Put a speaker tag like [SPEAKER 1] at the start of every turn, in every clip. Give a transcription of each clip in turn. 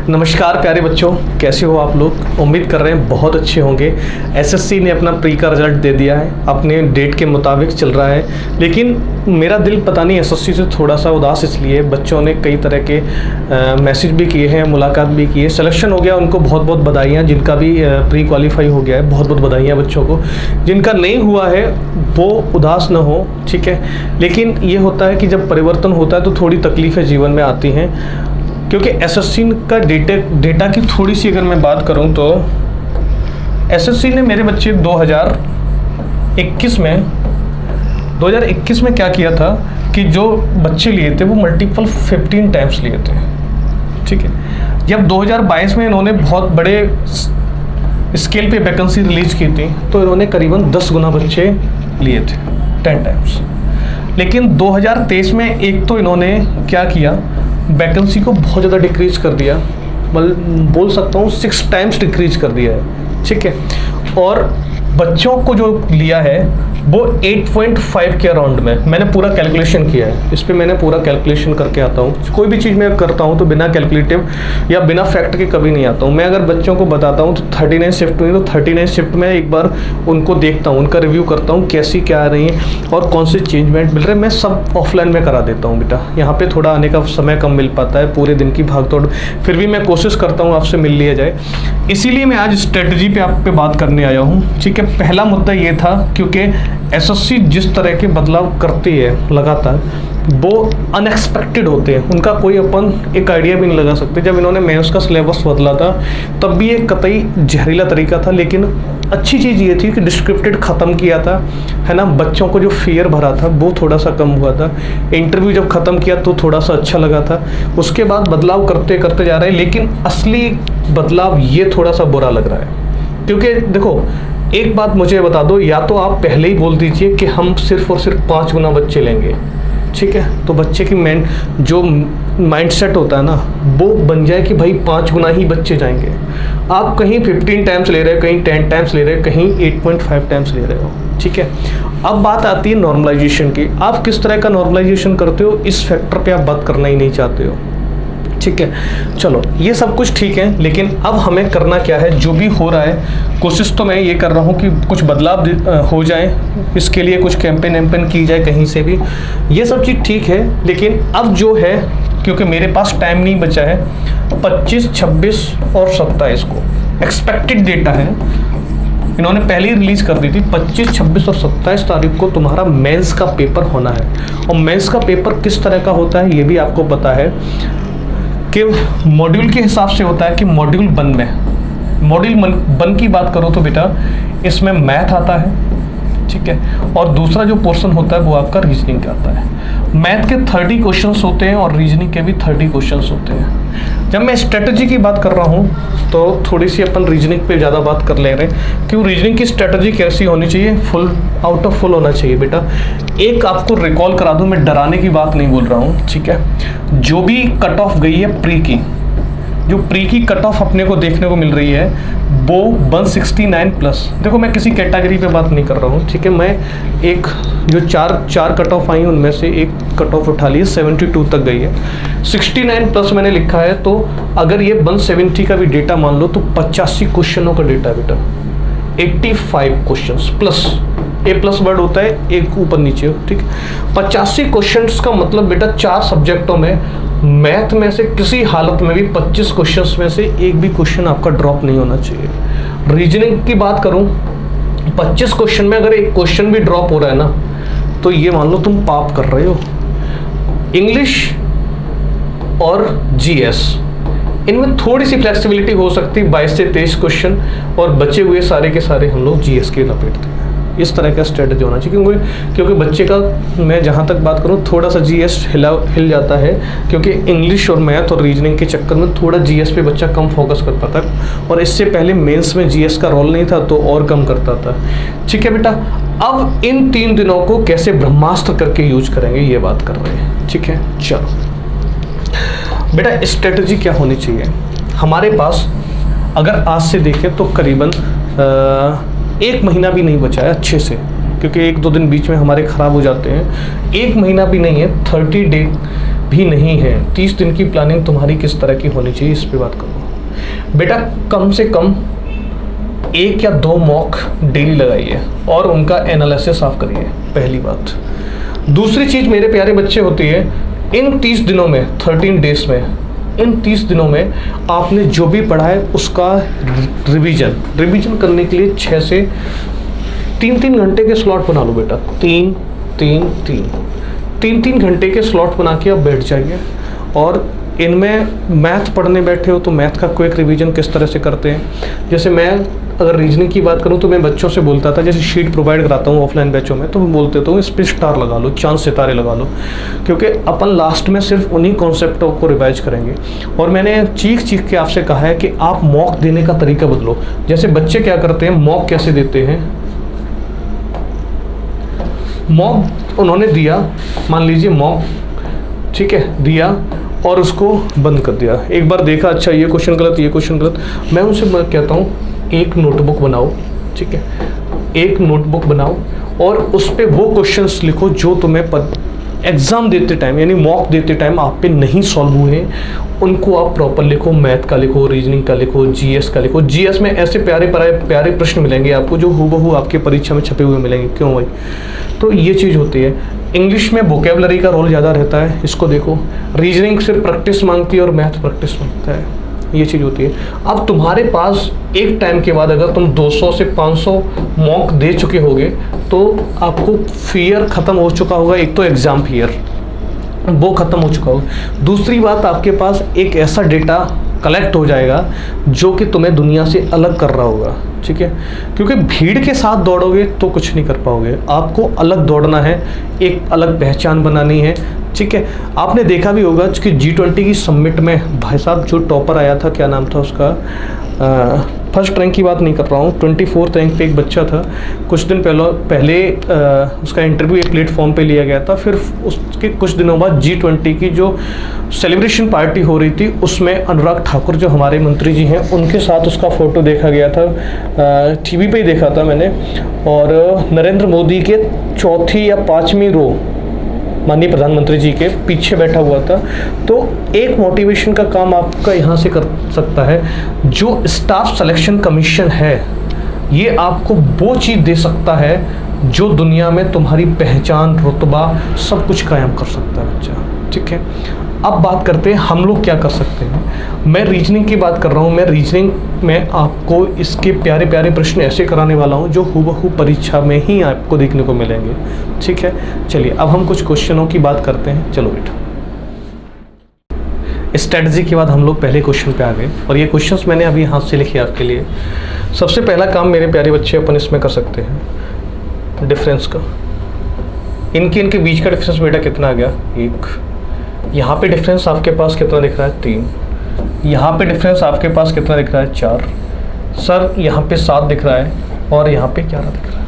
[SPEAKER 1] नमस्कार प्यारे बच्चों, कैसे हो आप लोग। उम्मीद कर रहे हैं बहुत अच्छे होंगे। एसएससी ने अपना प्री का रिजल्ट दे दिया है, अपने डेट के मुताबिक चल रहा है। लेकिन मेरा दिल पता नहीं एसएससी से थोड़ा सा उदास इसलिए, बच्चों ने कई तरह के मैसेज भी किए हैं, मुलाकात भी की है, सिलेक्शन हो गया, उनको बहुत बहुत बधाइयाँ। जिनका भी प्री क्वालिफाई हो गया है बहुत बहुत बधाइयाँ बच्चों को। जिनका नहीं हुआ है वो उदास ना हो, ठीक है। लेकिन ये होता है कि जब परिवर्तन होता है तो थोड़ी तकलीफ़ें जीवन में आती हैं, क्योंकि एसएससी का डेटा की थोड़ी सी अगर मैं बात करूं तो एसएससी ने मेरे बच्चे 2021 में क्या किया था कि जो बच्चे लिए थे वो मल्टीपल 15 टाइम्स लिए थे, ठीक है। जब 2022 में इन्होंने बहुत बड़े स्केल पे वैकेंसी रिलीज की थी तो इन्होंने करीबन 10 गुना बच्चे लिए थे, 10 टाइम्स। लेकिन 2023 में एक तो इन्होंने क्या किया, वैकेंसी को बहुत ज़्यादा डिक्रीज कर दिया, बोल सकता हूँ 6 टाइम्स डिक्रीज कर दिया है, ठीक है। और बच्चों को जो लिया है वो 8.5 के अराउंड में, मैंने पूरा कैलकुलेशन किया है, इस पर मैंने पूरा कैलकुलेशन करके आता हूँ। कोई भी चीज़ मैं करता हूँ तो बिना कैलकुलेटिव या बिना फैक्ट के कभी नहीं आता हूँ। मैं अगर बच्चों को बताता हूँ तो 39 शिफ्ट हुई तो 39 शिफ्ट में एक बार उनको देखता हूँ, उनका रिव्यू करता हूँ कैसी क्या आ रही है और कौन से चेंजमेंट मिल रहे हैं। मैं सब ऑफलाइन में करा देता हूँ बेटा, यहाँ पर थोड़ा आने का समय कम मिल पाता है, पूरे दिन की भागदौड़, फिर भी मैं कोशिश करता हूँ आपसे मिल लिया जाए। इसीलिए मैं आज स्ट्रेटजी पे आप पे बात करने आया हूँ, ठीक है। पहला मुद्दा ये था क्योंकि एसएससी जिस तरह के बदलाव करती है लगातार वो अनएक्सपेक्टेड होते हैं, उनका कोई अपन एक आइडिया भी नहीं लगा सकते। जब इन्होंने मेंस का सिलेबस बदला था तब भी एक कतई जहरीला तरीका था, लेकिन अच्छी चीज़ ये थी कि डिस्क्रिप्टेड ख़त्म किया था, है ना। बच्चों को जो फियर भरा था वो थोड़ा सा कम हुआ था। इंटरव्यू जब ख़त्म किया तो थोड़ा सा अच्छा लगा था। उसके बाद बदलाव करते करते जा रहे हैं, लेकिन असली बदलाव ये थोड़ा सा बुरा लग रहा है। क्योंकि देखो एक बात मुझे बता दो, या तो आप पहले ही बोल दीजिए कि हम सिर्फ और सिर्फ 5 गुना बच्चे लेंगे, ठीक है। तो बच्चे की जो माइंड सेट होता है ना वो बन जाए कि भाई 5 गुना ही बच्चे जाएंगे। आप कहीं 15 टाइम्स ले रहे हो, कहीं 10 टाइम्स ले रहे हो, कहीं 8.5 टाइम्स ले रहे हो, ठीक है। अब बात आती है नॉर्मलाइजेशन की। आप किस तरह का नॉर्मलाइजेशन करते हो, इस फैक्टर पे आप बात करना ही नहीं चाहते हो, ठीक है। चलो ये सब कुछ ठीक है, लेकिन अब हमें करना क्या है। जो भी हो रहा है कोशिश तो मैं ये कर रहा हूँ कि कुछ बदलाव हो जाए, इसके लिए कुछ कैंपेन की जाए कहीं से भी, ये सब चीज़ ठीक है। लेकिन अब जो है, क्योंकि मेरे पास टाइम नहीं बचा है, 25, 26 और 27 को एक्सपेक्टेड डेटा है, इन्होंने पहले ही रिलीज़ कर दी थी। 25, 26 और 27 तारीख को तुम्हारा मेंस का पेपर होना है। और मेंस का पेपर किस तरह का होता है ये भी आपको पता है कि मॉड्यूल के हिसाब से होता है कि मॉड्यूल 1 की बात करो तो बेटा इसमें मैथ आता है, ठीक है। और दूसरा जो पोर्शन होता है वो आपका रीजनिंग का आता है। मैथ के 30 क्वेश्चंस होते हैं और रीजनिंग के भी 30 क्वेश्चंस होते हैं। जब मैं स्ट्रेटजी की बात कर रहा हूँ तो थोड़ी सी अपन रीजनिंग पे ज़्यादा बात कर ले रहे हैं कि रीजनिंग की स्ट्रेटजी कैसी होनी चाहिए, फुल आउट ऑफ फुल होना चाहिए बेटा। एक आपको रिकॉल करा दूँ, मैं डराने की बात नहीं बोल रहा हूँ, ठीक है। जो भी कट ऑफ गई है प्री की, जो प्री की कट ऑफ अपने को देखने को मिल रही है वो 169 प्लस। देखो मैं किसी कैटेगरी पे बात नहीं कर रहा हूँ, ठीक है। मैं एक जो चार कट ऑफ आई उनमें से एक कट ऑफ उठा ली, 72 तक गई है। 69 प्लस मैंने लिखा है, तो अगर ये 170 का भी डेटा मान लो तो 85 क्वेश्चनों का डेटा बेटा, 85 क्वेश्चंस प्लस, ए प्लस वर्ड होता है एक ऊपर नीचे, ठीक। 85 क्वेश्चंस का मतलब बेटा 4 सब्जेक्टों में, मैथ में से किसी हालत में भी 25 क्वेश्चंस में से एक भी क्वेश्चन आपका ड्रॉप नहीं होना चाहिए। रीजनिंग की बात करूं, 25 क्वेश्चन में अगर एक क्वेश्चन भी ड्रॉप हो रहा है ना तो ये मान लो तुम पाप कर रहे हो। इंग्लिश और जीएस इनमें थोड़ी सी फ्लेक्सिबिलिटी हो सकती है, 22 से 23 क्वेश्चन, और बचे हुए सारे के सारे हम लोग जीएस के लपेटते हैं। इस तरह का स्ट्रेटजी होना चाहिए, क्योंकि बच्चे का मैं जहाँ तक बात करूँ थोड़ा सा जीएस हिल जाता है, क्योंकि इंग्लिश और मैथ और रीजनिंग के चक्कर में थोड़ा जीएस पे बच्चा कम फोकस कर पाता है, और इससे पहले मेंस में जीएस का रोल नहीं था तो और कम करता था, ठीक है बेटा। अब इन 3 दिनों को कैसे ब्रह्मास्त्र करके यूज करेंगे ये बात कर रहे हैं, ठीक है। चलो बेटा स्ट्रेटजी क्या होनी चाहिए हमारे पास, अगर आज से देखें तो करीबन 1 महीना भी नहीं बचा है अच्छे से, क्योंकि 1-2 दिन बीच में हमारे ख़राब हो जाते हैं। 1 महीना भी नहीं है, 30 डे भी नहीं है। 30 दिन की प्लानिंग तुम्हारी किस तरह की होनी चाहिए इस पे बात करो। बेटा कम से कम 1 या 2 मॉक डेली लगाइए और उनका एनालिसिस आप करिए, पहली बात। दूसरी चीज़ मेरे प्यारे बच्चे होती है, इन 30 दिनों में, 13 डेज में, इन 30 दिनों में आपने जो भी पढ़ा है उसका रिवीजन करने के लिए 6 से 3 घंटे के स्लॉट बना लो बेटा। 3 घंटे के स्लॉट बना के आप बैठ जाइए और इनमें मैथ पढ़ने बैठे हो तो मैथ का क्विक रिवीजन किस तरह से करते हैं। जैसे मैं अगर रीजनिंग की बात करूं तो मैं बच्चों से बोलता था, जैसे शीट प्रोवाइड कराता हूं ऑफलाइन बैचों में, तो मैं बोलते तो इस पर स्टार लगा लो, चांद सितारे लगा लो, क्योंकि अपन लास्ट में सिर्फ उन्हीं कॉन्सेप्टों को रिवाइज करेंगे। और मैंने चीख के आपसे कहा है कि आप मॉक देने का तरीका बदलो। जैसे बच्चे क्या करते हैं, मॉक कैसे देते हैं, मॉक उन्होंने दिया, मान लीजिए मॉक, ठीक है, दिया और उसको बंद कर दिया। एक बार देखा, अच्छा ये क्वेश्चन गलत, ये क्वेश्चन गलत। मैं उनसे कहता हूँ एक नोटबुक बनाओ, ठीक है, एक नोटबुक बनाओ और उस पर वो क्वेश्चंस लिखो जो तुम्हें एग्ज़ाम देते टाइम यानी मॉक देते टाइम आप पे नहीं सॉल्व हुए, उनको आप प्रॉपर लिखो। मैथ का लिखो, रीजनिंग का लिखो, जीएस का लिखो। जीएस में ऐसे प्यारे प्रश्न मिलेंगे आपको जो हूबहू आपके परीक्षा में छपे हुए मिलेंगे। क्यों भाई? तो ये चीज़ होती है। इंग्लिश में वोकेबलरी का रोल ज़्यादा रहता है, इसको देखो। रीजनिंग सिर्फ प्रैक्टिस मांगती है और मैथ प्रैक्टिस मांगता है, ये चीज़ होती है। अब तुम्हारे पास एक टाइम के बाद अगर तुम 200 से 500 मॉक दे चुके होगे तो आपको फियर ख़त्म हो चुका होगा। एक तो एग्ज़ाम फियर वो ख़त्म हो चुका होगा। दूसरी बात, आपके पास एक ऐसा डेटा कलेक्ट हो जाएगा जो कि तुम्हें दुनिया से अलग कर रहा होगा, ठीक है। क्योंकि भीड़ के साथ दौड़ोगे तो कुछ नहीं कर पाओगे, आपको अलग दौड़ना है, एक अलग पहचान बनानी है, ठीक है। आपने देखा भी होगा कि G20 की समिट में भाई साहब जो टॉपर आया था, क्या नाम था उसका, फर्स्ट रैंक की बात नहीं कर रहा हूँ, 24th रैंक पे एक बच्चा था। कुछ दिन पहले उसका इंटरव्यू एक प्लेटफॉर्म पे लिया गया था। फिर उसके कुछ दिनों बाद G20 की जो सेलिब्रेशन पार्टी हो रही थी उसमें अनुराग ठाकुर जो हमारे मंत्री जी हैं उनके साथ उसका फ़ोटो देखा गया था, टीवी पे ही देखा था मैंने। और नरेंद्र मोदी के 4th या 5वीं रो माननीय प्रधानमंत्री जी के पीछे बैठा हुआ था। तो एक मोटिवेशन का काम आपका यहाँ से कर सकता है। जो स्टाफ सिलेक्शन कमीशन है ये आपको वो चीज़ दे सकता है जो दुनिया में तुम्हारी पहचान, रुतबा सब कुछ कायम कर सकता है बच्चा, ठीक है। अब बात करते हैं हम लोग क्या कर सकते हैं। मैं रीजनिंग की बात कर रहा हूँ। मैं रीजनिंग में आपको इसके प्यारे प्यारे प्रश्न ऐसे कराने वाला हूँ जो हूबहू परीक्षा में ही आपको देखने को मिलेंगे, ठीक है। चलिए अब हम कुछ क्वेश्चनों की बात करते हैं। चलो बेटा, स्ट्रेटजी के बाद हम लोग पहले क्वेश्चन पे आ गए और ये क्वेश्चंस मैंने अभी हाथ से लिखे आपके लिए। सबसे पहला काम मेरे प्यारे बच्चे अपन इसमें कर सकते हैं डिफरेंस का। इनके बीच का डिफरेंस बेटा कितना आ गया, 1। यहाँ पे डिफरेंस आपके पास कितना दिख रहा है, 3। यहाँ पे डिफरेंस आपके पास कितना दिख रहा है, 4। सर यहाँ पे 7 दिख रहा है और यहाँ पे 11 दिख रहा है।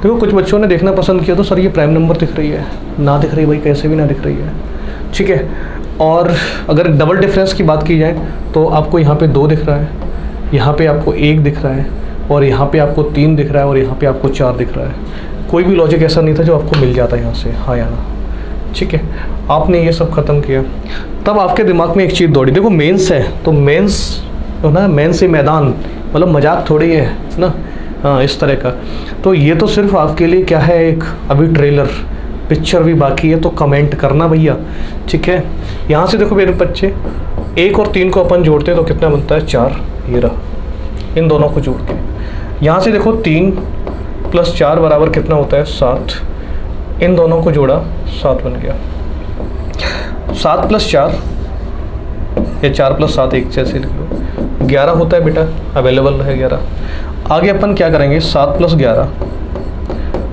[SPEAKER 1] देखो कुछ बच्चों ने देखना पसंद किया तो सर ये प्राइम नंबर दिख रही है, ना दिख रही भाई, कैसे भी ना दिख रही है, ठीक है। और अगर डबल डिफरेंस की बात की जाए तो आपको यहाँ पे 2 दिख रहा है, यहाँ पे आपको 1 दिख रहा है और यहाँ पे आपको 3 दिख रहा है और यहाँ पे आपको 4 दिख रहा है। कोई भी लॉजिक ऐसा नहीं था जो आपको मिल जाता यहाँ से, हाँ या ना, ठीक है। आपने ये सब ख़त्म किया, तब आपके दिमाग में एक चीज़ दौड़ी। देखो मेंस है तो मेंस तो ना, मेंस से मैदान मतलब मजाक थोड़ी है ना, हाँ इस तरह का। तो ये तो सिर्फ आपके लिए क्या है, एक अभी ट्रेलर, पिक्चर भी बाकी है, तो कमेंट करना भैया, ठीक है। यहाँ से देखो मेरे बच्चे, 1 और 3 को अपन जोड़ते हैं तो कितना बनता है, 4। ये रहा, इन दोनों को जोड़ के यहाँ से देखो 3 + 4 बराबर कितना होता है, 7। इन दोनों को जोड़ा, 7 बन गया। 7 + 4 या 4 + 7 एक जैसे लिख लो, 11 होता है बेटा, अवेलेबल है 11। आगे अपन क्या करेंगे, 7 + 11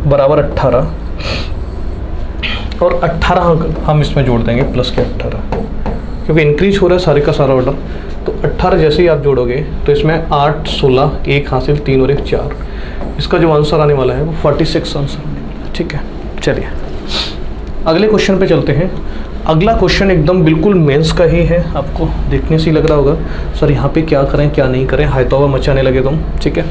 [SPEAKER 1] बराबर 18 और 18 हम इसमें जोड़ देंगे प्लस के 18, क्योंकि इंक्रीज हो रहा है सारे का सारा ऑर्डर। तो 18 जैसे ही आप जोड़ोगे तो इसमें 8, 16, 1 हासिल, 3 और 1 4। इसका जो आंसर आने वाला है वो 46 आंसर आने वाला है, ठीक है। चलिए अगले क्वेश्चन पे चलते हैं। अगला क्वेश्चन एकदम बिल्कुल मेंस का ही है, आपको देखने से ही लग रहा होगा सर यहाँ पे क्या करें क्या नहीं करें, हाय तौबा मचाने लगे तुम, ठीक है।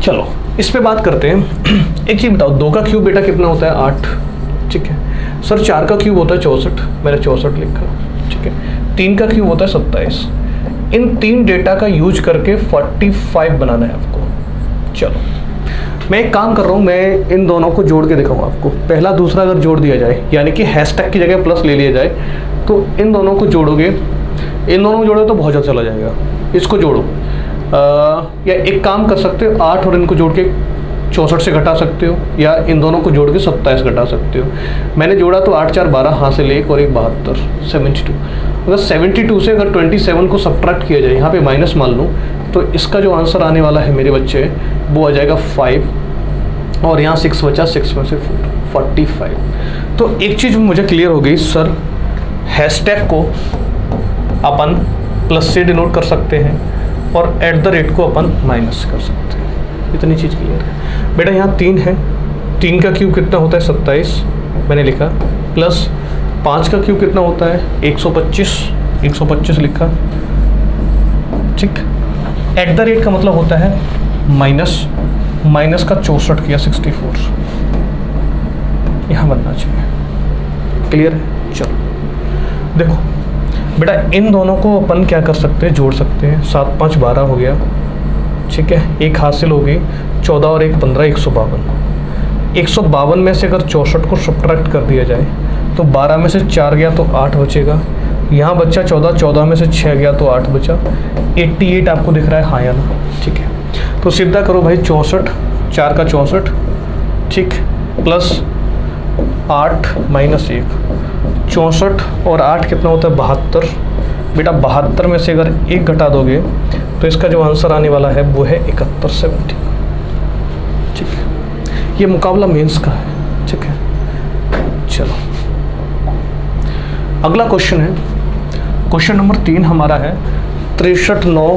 [SPEAKER 1] चलो इस पे बात करते हैं। एक चीज़ बताओ, 2 का क्यूब बेटा कितना होता है, 8, ठीक है। सर 4 का क्यूब होता है 64, मैंने 64 लिखा, ठीक है। 3 का क्यूब होता है 27, इन 3 डेटा का यूज करके 45 बनाना है आपको। चलो मैं एक काम कर रहा हूँ, मैं इन दोनों को जोड़ के दिखाऊंगा आपको। पहला दूसरा अगर जोड़ दिया जाए, यानी कि हैशटैग की जगह प्लस ले लिया जाए, तो इन दोनों को जोड़ोगे, इन दोनों को जोड़ो तो बहुत ज़्यादा चला जाएगा। इसको जोड़ो, या एक काम कर सकते हो, 8 और इनको जोड़ के 64 से घटा सकते हो, या इन दोनों को जोड़ के 27 घटा सकते हो। मैंने जोड़ा तो 8 4 12 हासिल 1 और 1 72 72। अगर 72 से अगर 27 को सब्ट्रैक्ट किया जाए, यहाँ पे माइनस मान लूँ, तो इसका जो आंसर आने वाला है मेरे बच्चे वो आ जाएगा 5, और यहाँ 6 बचा, 6 में से 45। तो एक चीज़ मुझे क्लियर हो गई सर, हैशटैग को अपन प्लस से डिनोट कर सकते हैं और @ को अपन माइनस कर सकते हैं। इतनी चीज़ क्लियर है बेटा। यहाँ 3 है, 3 का क्यूब कितना होता है 27 मैंने लिखा, प्लस 5 का क्यूब कितना होता है 125 लिखा, ठीक। @ का मतलब होता है माइनस का 64 किया 64, यहाँ बनना चाहिए। क्लियर है? चलो देखो बेटा, इन दोनों को अपन क्या कर सकते हैं, जोड़ सकते हैं। 7 5 12 हो गया, ठीक है, एक हासिल हो गई, 14 और 1 15, 152। 152 में से अगर 64 को सब्ट्रैक्ट कर दिया जाए तो 12 में से 4 गया तो 8 बचेगा, यहाँ बच्चा 14, 14 में से 6 गया तो 8 बचा, 88 आपको दिख रहा है, हाँ या ना? ठीक है, तो सीधा करो भाई, 64 4 का 64, ठीक, प्लस 8 माइनस 1, 64 और 8 कितना होता है 72। बेटा 72 में से अगर 1 घटा दोगे तो इसका जो आंसर आने वाला है वो है 71 70। ठीक है, ये मुकाबला मेंस का है। ठीक है, चलो अगला क्वेश्चन है, क्वेश्चन नंबर 3 हमारा है 63 9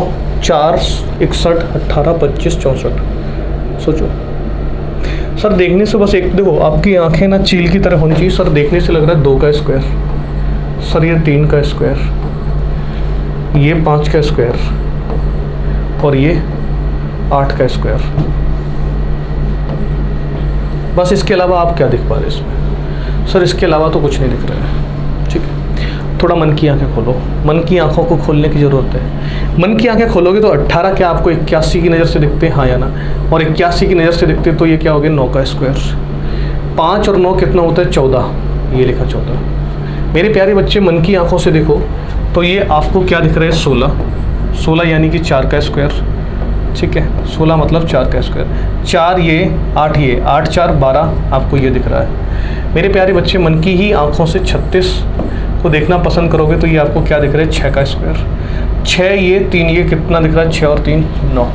[SPEAKER 1] 4 61 18 25 64। सोचो सर, देखने से बस एक, देखो आपकी आंखें ना चील की तरह होनी चाहिए। सर देखने से लग रहा है 2 का स्क्वायर, सर ये 3 का स्क्वायर, ये 5 का स्क्वायर और ये 8 का स्क्वायर। बस इसके अलावा आप क्या दिख पा रहे हैं इसमें? सर इसके अलावा तो कुछ नहीं दिख रहा है। ठीक है, थोड़ा मन की आंखें खोलो, मन की आंखों को खोलने की ज़रूरत है। मन की आंखें खोलोगे तो 18 क्या आपको 81 की नज़र से दिखते हैं, हाँ या ना? और 81 की नज़र से दिखते तो ये क्या हो गया 9 का स्क्वायर। 5 और 9 कितना होता है 14, ये लिखा 14। मेरे प्यारे बच्चे मन की आंखों से देखो तो ये आपको क्या दिख रहा है 16 यानी कि 4 का स्क्वायर। ठीक है, 16 मतलब 4 का स्क्वायर, 4 ये 8 ये 8 4 12 आपको ये दिख रहा है। मेरे प्यारे बच्चे मन की ही आंखों से 36 को देखना पसंद करोगे तो ये आपको क्या दिख रहा है 6 का स्क्वायर। 6 ये 3 ये कितना दिख रहा है 6 और 3 9।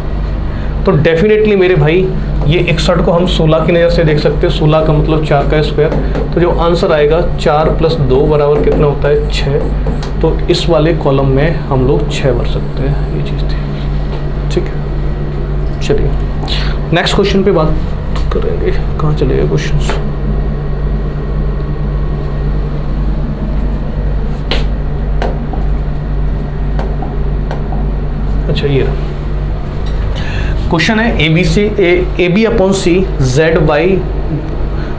[SPEAKER 1] तो डेफिनेटली मेरे भाई ये 61 को हम 16 की नज़र से देख सकते हैं। 16 का मतलब 4 का स्क्वायर, तो जो आंसर आएगा 4 + 2 बराबर कितना होता है 6। तो इस वाले कॉलम में हम लोग 6 भर सकते हैं, ये चीज़ थी। ठीक है, चलिए नेक्स्ट क्वेश्चन पे बात करेंगे। कहाँ चले गए क्वेश्चंस? अच्छा ये क्वेश्चन है A B upon C Z Y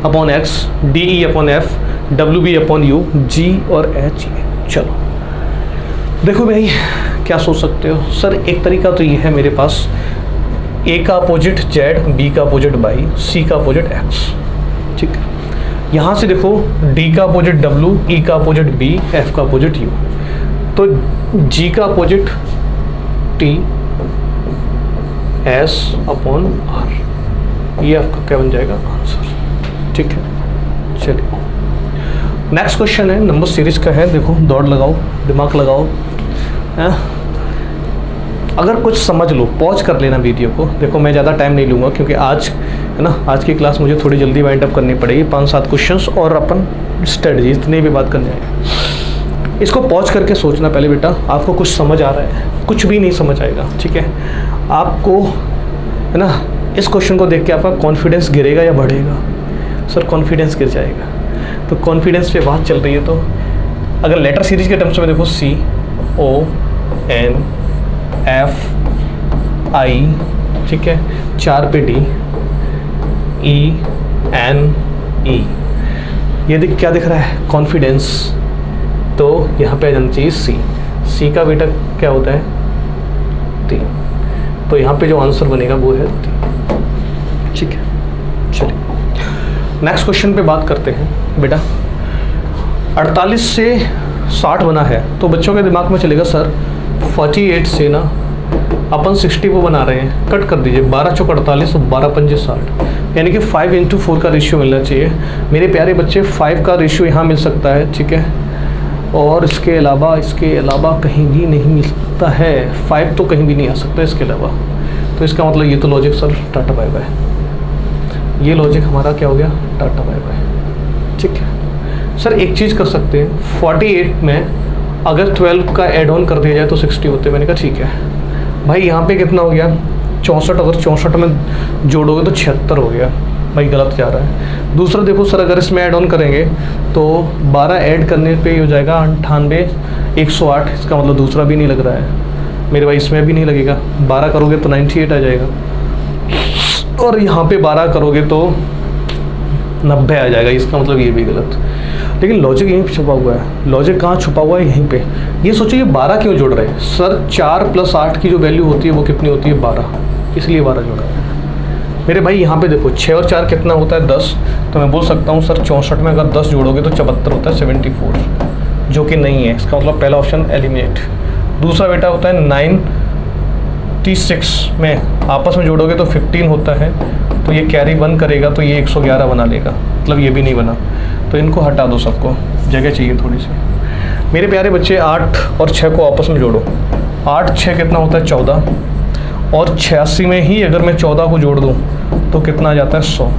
[SPEAKER 1] upon X D E upon F W B upon U G और एच। चलो देखो भाई क्या सोच सकते हो? सर एक तरीका तो ये है मेरे पास, ए का अपोजिट जेड, बी का अपोजिट वाई, सी का अपोजिट एक्स। ठीक है, यहाँ से देखो डी का अपोजिट डब्ल्यू, ई का अपोजिट बी, एफ का अपोजिट यू, तो जी का opposite T S upon R, ये आपका क्या बन जाएगा आंसर। ठीक है, चलिए नेक्स्ट क्वेश्चन है, नंबर सीरीज का है। देखो दौड़ लगाओ, दिमाग लगाओ, है? अगर कुछ समझ लो पॉज कर लेना वीडियो को। देखो मैं ज़्यादा टाइम नहीं लूँगा क्योंकि आज है ना, आज की क्लास मुझे थोड़ी जल्दी वाइंड अप करनी पड़ेगी। 5-7 क्वेश्चंस और अपन स्ट्रेटजी इतनी भी बात करने आए। इसको पॉज करके सोचना पहले बेटा, आपको कुछ समझ आ रहा है? कुछ भी नहीं समझ आएगा। ठीक है, आपको है ना इस क्वेश्चन को देख के आपका कॉन्फिडेंस गिरेगा या बढ़ेगा? सर कॉन्फिडेंस गिर जाएगा। तो कॉन्फिडेंस पे बात चल रही है, तो अगर लेटर सीरीज के टर्म्स में देखो सी ओ एन एफ आई, ठीक है, 4 पे डी ई एन ई, ये दिख क्या दिख रहा है कॉन्फिडेंस, तो यहाँ पे आ जाना चाहिए सी। सी का बेटा क्या होता है 3। तो यहाँ पे जो आंसर बनेगा वो है 3। ठीक है, चलिए नेक्स्ट क्वेश्चन पे बात करते हैं। बेटा 48 से 60 बना है, तो बच्चों के दिमाग में चलेगा सर 48 से ना अपन 60 को बना रहे हैं, कट कर दीजिए, 12 चौक 48 और 12 पंजे 60, यानी कि 5:4 का रेशियो मिलना चाहिए। मेरे प्यारे बच्चे 5 का रेशियो यहाँ मिल सकता है, ठीक है, और इसके अलावा कहीं भी नहीं मिलता है। 5 तो कहीं भी नहीं आ सकता इसके अलावा। तो इसका मतलब ये तो logic sir tata bye bye, ये लॉजिक हमारा क्या हो गया, टाटा बाय बाय। ठीक है सर, एक चीज़ कर सकते हैं, 48 में अगर 12 का एड ऑन कर दिया जाए तो 60 होते। मैंने कहा ठीक है भाई, यहाँ पे कितना हो गया 64, अगर 64 में जोड़ोगे तो 76 हो गया। भाई गलत जा रहा है। दूसरा देखो सर, अगर इसमें ऐड ऑन करेंगे तो 12 ऐड करने पे हो जाएगा 98, 108, इसका मतलब दूसरा भी नहीं लग रहा है मेरे भाई, इसमें भी नहीं लगेगा। 12 करोगे तो 98 आ जाएगा, और यहाँ पे 12 करोगे तो 90 आ जाएगा, इसका मतलब ये भी गलत। लेकिन लॉजिक यहीं छुपा हुआ है। लॉजिक कहाँ छुपा हुआ है, यहीं पे। ये सोचिए 12 क्यों जोड़ रहे हैं सर, 4 + 8 की जो वैल्यू होती है वो कितनी होती है, 12, इसलिए 12 जोड़ा है मेरे भाई। यहाँ पे देखो 6 और 4 कितना होता है, 10, तो मैं बोल सकता हूँ सर 64 में अगर 10 जोड़ोगे तो 74 होता है, 74, जो कि नहीं है, इसका मतलब पहला ऑप्शन एलिमिनेट। दूसरा बेटा होता है 96 में आपस में जोड़ोगे तो 15 होता है, तो ये कैरी 1 करेगा तो ये 111 बना लेगा, मतलब ये भी नहीं बना, तो इनको हटा दो, सबको जगह चाहिए थोड़ी सी। मेरे प्यारे बच्चे 8 और 6 को आपस में जोड़ो, 8 6 कितना होता है 14, और 86 में ही अगर मैं 14 को जोड़ दूँ तो कितना आ जाता है 100।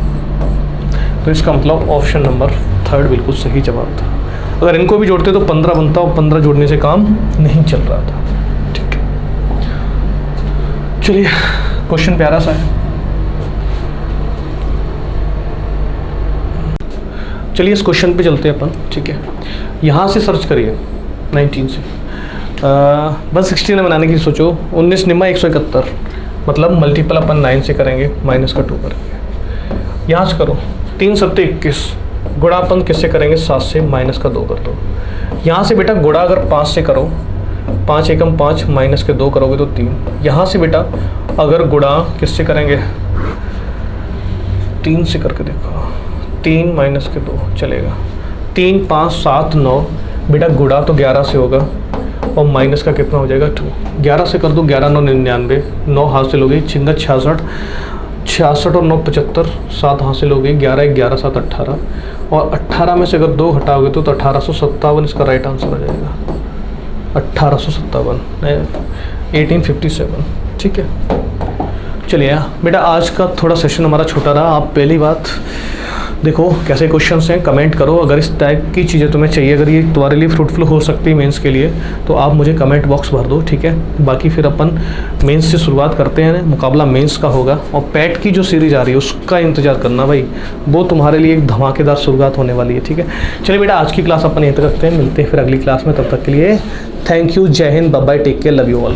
[SPEAKER 1] तो इसका मतलब ऑप्शन नंबर 3 बिल्कुल सही जवाब था। अगर इनको भी जोड़ते तो 15 बनता, और 15 जोड़ने से काम नहीं चल रहा था। ठीक है, चलिए क्वेश्चन प्यारा सा है। चलिए इस क्वेश्चन पे चलते हैं अपन। ठीक है, यहाँ से सर्च करिए 19 से 160 ने बनाने की सोचो, 19 निम्मा 171, मतलब मल्टीपल अपन 9 से करेंगे, माइनस का 2 करेंगे। यहाँ से करो 3 7 21, गुणा अपन किससे करेंगे, 7 से, माइनस का 2 कर दो। यहाँ से बेटा गुणा अगर 5 से करो, 5 एकम 5, माइनस के 2 करोगे तो 3। यहाँ से बेटा अगर गुणा किससे करेंगे, 3 से करके देखो, 3 माइनस के 2 चलेगा, 3 5 7 9, बेटा गुणा तो 11 से होगा, और माइनस का कितना हो जाएगा 2। 11 से कर दो, 11 9 99, 9 हासिल हो गई, 66 66 और 9 75, 7 हासिल हो गई, 11 11 7 18, और 18 में से अगर 2 हटाओगे तो 1857 इसका राइट आंसर आ जाएगा, 1857, 1857। ठीक है, चलिए बेटा आज का थोड़ा सेशन हमारा छोटा रहा। आप पहली बात देखो कैसे क्वेश्चंस हैं, कमेंट करो। अगर इस टाइप की चीज़ें तुम्हें चाहिए, अगर ये तुम्हारे लिए फ्रूटफुल हो सकती है मेंस के लिए, तो आप मुझे कमेंट बॉक्स भर दो। ठीक है, बाकी फिर अपन मेंस से शुरुआत करते हैं। मुकाबला मेंस का होगा, और पैट की जो सीरीज आ रही है उसका इंतजार करना भाई, वो तुम्हारे लिए एक धमाकेदार शुरुआत होने वाली है। ठीक है, चलिए बेटा आज की क्लास अपन यहीं तक रखते हैं, मिलते हैं फिर अगली क्लास में। तब तक के लिए थैंक यू, जय हिंद, bye bye, take care, love you all.